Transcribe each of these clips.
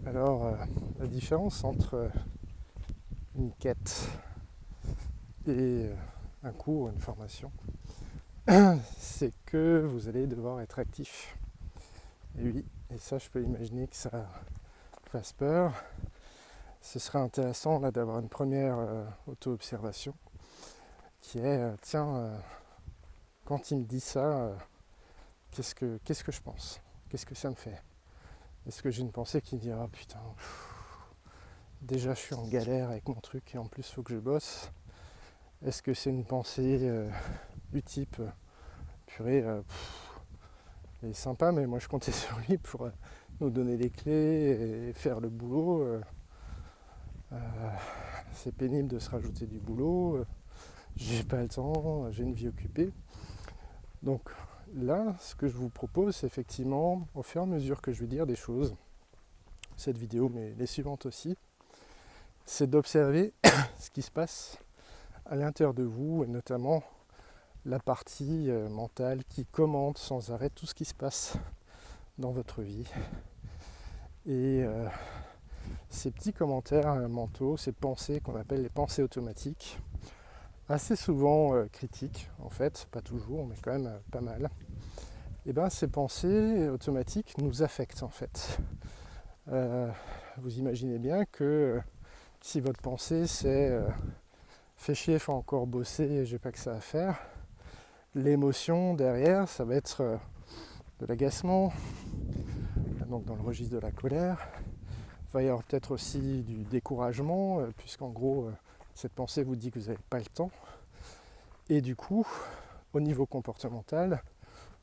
Alors, la différence entre une quête et un cours, une formation, c'est que vous allez devoir être actif. Et oui, et ça je peux imaginer que ça fasse peur. Ce serait intéressant là d'avoir une première auto-observation qui est, quand il me dit ça, qu'est-ce que je pense? Qu'est-ce que ça me fait? Est-ce que j'ai une pensée qui me dit « Ah putain, déjà je suis en galère avec mon truc et en plus il faut que je bosse ». Est-ce que c'est une pensée du type purée, il est sympa mais moi je comptais sur lui pour nous donner les clés et faire le boulot. C'est pénible de se rajouter du boulot, j'ai pas le temps, j'ai une vie occupée. Donc là, ce que je vous propose, c'est effectivement, au fur et à mesure que je vais dire des choses, cette vidéo, mais les suivantes aussi, c'est d'observer ce qui se passe à l'intérieur de vous, et notamment la partie mentale qui commente sans arrêt tout ce qui se passe dans votre vie. Et ces petits commentaires mentaux, ces pensées qu'on appelle les pensées automatiques, assez souvent critiques en fait, pas toujours, mais quand même pas mal, et bien ces pensées automatiques nous affectent en fait. Vous imaginez bien que si votre pensée c'est fait chier, faut encore bosser, j'ai pas que ça à faire, l'émotion derrière ça va être de l'agacement, donc dans le registre de la colère. Il va y avoir peut-être aussi du découragement, puisqu'en gros cette pensée vous dit que vous n'avez pas le temps. Et du coup, au niveau comportemental,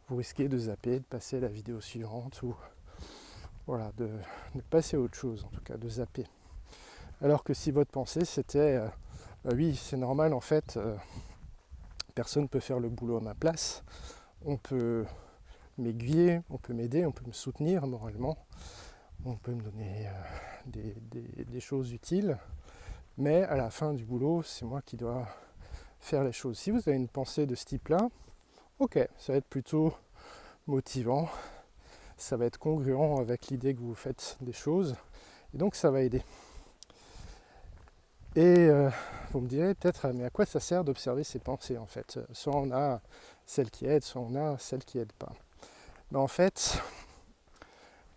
vous risquez de zapper, de passer à la vidéo suivante, ou voilà, de passer à autre chose, en tout cas de zapper. Alors que si votre pensée c'était oui, c'est normal en fait, personne ne peut faire le boulot à ma place, on peut m'aiguiller, on peut m'aider, on peut me soutenir moralement, on peut me donner des choses utiles, mais à la fin du boulot, c'est moi qui dois faire les choses. Si vous avez une pensée de ce type-là, ok, ça va être plutôt motivant, ça va être congruent avec l'idée que vous faites des choses, et donc ça va aider. Et vous me direz peut-être, mais à quoi ça sert d'observer ces pensées en fait? Soit on a celles qui aident, soit on a celles qui aident pas. Mais en fait,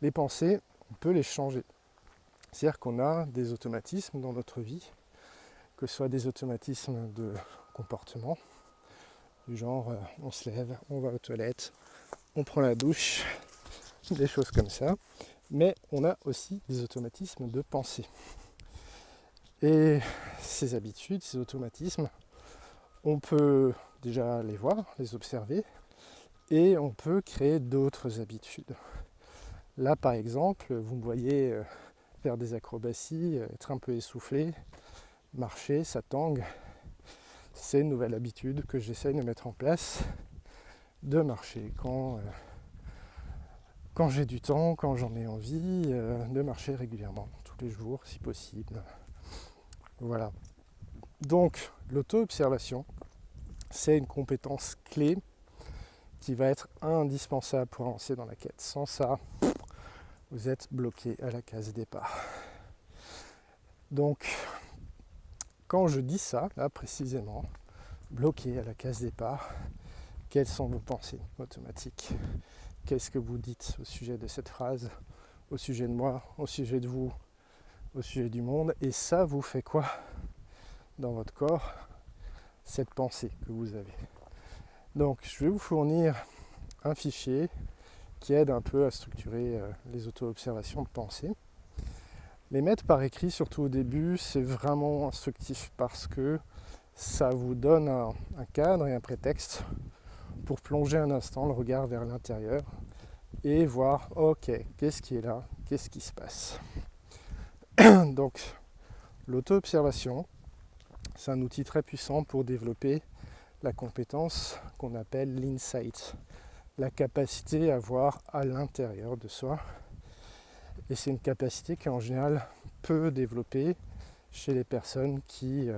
les pensées, on peut les changer. C'est-à-dire qu'on a des automatismes dans notre vie, que ce soit des automatismes de comportement, du genre on se lève, on va aux toilettes, on prend la douche, des choses comme ça. Mais on a aussi des automatismes de pensée. Et ces habitudes, ces automatismes, on peut déjà les voir, les observer, et on peut créer d'autres habitudes. Là, par exemple, vous me voyez faire des acrobaties, être un peu essoufflé, marcher, ça tangue. C'est une nouvelle habitude que j'essaye de mettre en place, de marcher quand j'ai du temps, quand j'en ai envie, de marcher régulièrement, tous les jours si possible. Voilà. Donc, l'auto-observation, c'est une compétence clé qui va être indispensable pour avancer dans la quête. Sans ça, vous êtes bloqué à la case départ. Donc, quand je dis ça, là précisément, bloqué à la case départ, quelles sont vos pensées automatiques? Qu'est-ce que vous dites au sujet de cette phrase, au sujet de moi, au sujet de vous, au sujet du monde? Et ça vous fait quoi dans votre corps, cette pensée que vous avez? Donc, je vais vous fournir un fichier qui aide un peu à structurer les auto-observations de pensée. Les mettre par écrit, surtout au début, c'est vraiment instructif parce que ça vous donne un cadre et un prétexte pour plonger un instant le regard vers l'intérieur et voir, ok, qu'est-ce qui est là, qu'est-ce qui se passe. Donc, l'auto-observation, c'est un outil très puissant pour développer la compétence qu'on appelle l'insight, la capacité à voir à l'intérieur de soi. Et c'est une capacité qui en général peut développer chez les personnes qui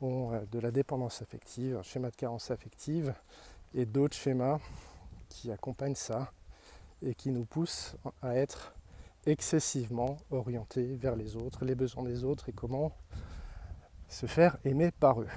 ont de la dépendance affective, un schéma de carence affective et d'autres schémas qui accompagnent ça et qui nous poussent à être excessivement orienté vers les autres, les besoins des autres et comment se faire aimer par eux.